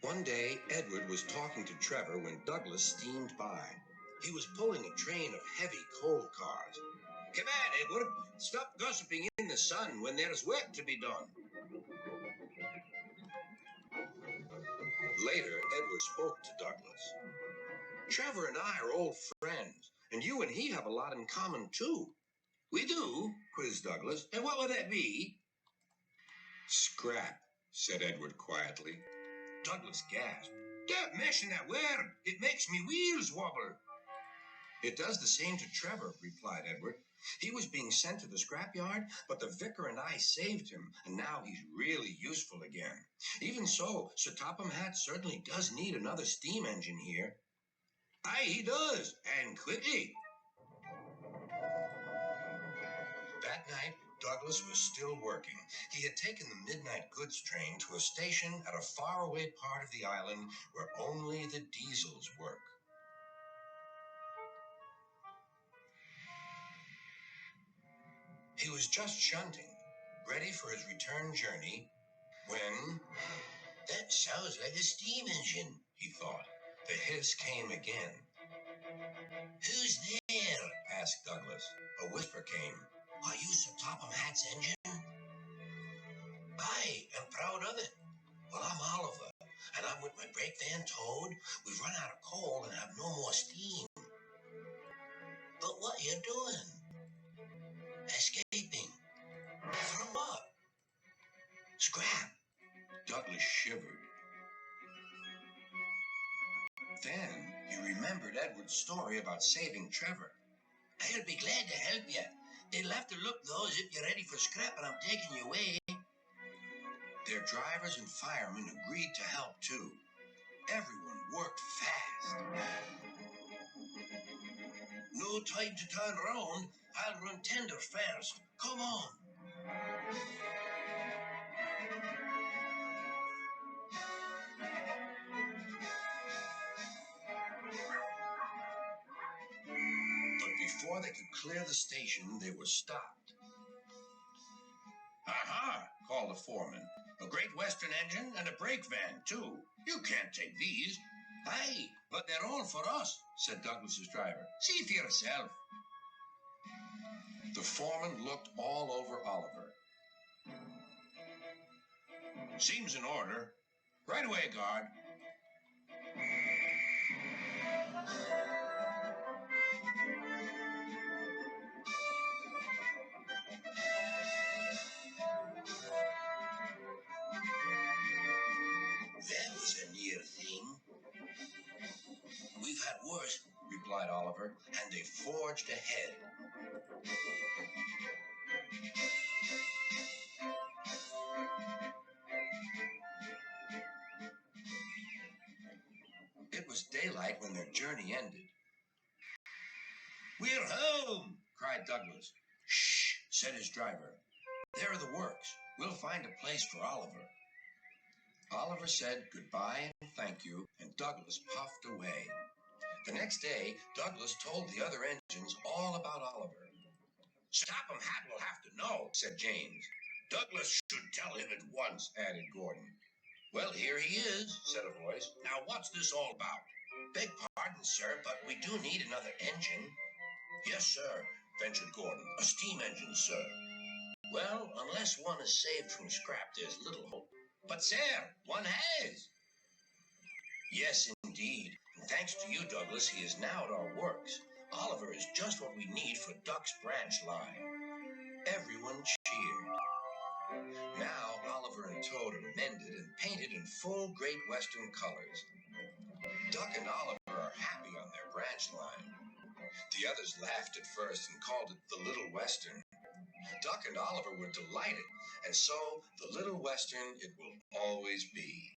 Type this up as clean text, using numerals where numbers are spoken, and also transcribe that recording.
One day, Edward was talking to Trevor when Douglas steamed by. He was pulling a train of heavy coal cars. "Come on, Edward. Stop gossiping in the sun when there's work to be done." Later, Edward spoke to Douglas. "Trevor and I are old friends, and you and he have a lot in common, too." "We do?" quizzed Douglas. "And what would that be?" "Scrap," said Edward quietly. Douglas gasped. "Don't mention that word. It makes me wheels wobble." "It does the same to Trevor," replied Edward. "He was being sent to the scrapyard, but the vicar and I saved him, and now he's really useful again. Even so, Sir Topham Hatt certainly does need another steam engine here." "Aye, he does, and quickly." That night, Douglas was still working. He had taken the midnight goods train to a station at a faraway part of the island where only the diesels work. He was just shunting, ready for his return journey, when... "That sounds like a steam engine," he thought. The hiss came again. "Who's there?" asked Douglas. A whisper came. "Are you Sir Topham Hatt's engine?" "Aye, and proud of it. Well, I'm Oliver, and I'm with my brake van towed. We've run out of coal and have no more steam." "But what are you doing?" "Escaping." "From what?" "Scrap." Douglas shivered. Then he remembered Edward's story about saving Trevor. "I'll be glad to help you. It'll have to look, though, as if you're ready for scrap and I'm taking you away." Their drivers and firemen agreed to help, too. Everyone worked fast. "No time to turn round. I'll run tender first. Come on." But before they could clear the station, they were stopped. "Aha!" called the foreman. "A Great Western engine and a brake van, too. You can't take these." "Aye, but they're all for us," said Douglas's driver. "See for yourself." The foreman looked all over Oliver. "Seems in order. Right away, guard." "That was a near thing." "We've had worse," replied Oliver, and they forged ahead. It was daylight when their journey ended. "We're home!" cried Douglas. "Shh!" said his driver. "There are the works. We'll find a place for Oliver." Oliver said goodbye and thank you, and Douglas puffed away. The next day, Douglas told the other engines all about Oliver. "Topham Hatt will have to know," said James. "Douglas should tell him at once," added Gordon. "Well, here he is," said a voice. "Now, what's this all about?" "Beg pardon, sir, but we do need another engine." "Yes, sir," ventured Gordon. "A steam engine, sir." "Well, unless one is saved from scrap, there's little hope." "But, sir, one has." "Yes, indeed. And thanks to you, Douglas, he is now at our works. Oliver is just what we need for Duck's branch line." Everyone cheered. Now Oliver and Toad are mended and painted in full Great Western colors. Duck and Oliver are happy on their branch line. The others laughed at first and called it the Little Western. Duck and Oliver were delighted, and so the Little Western it will always be.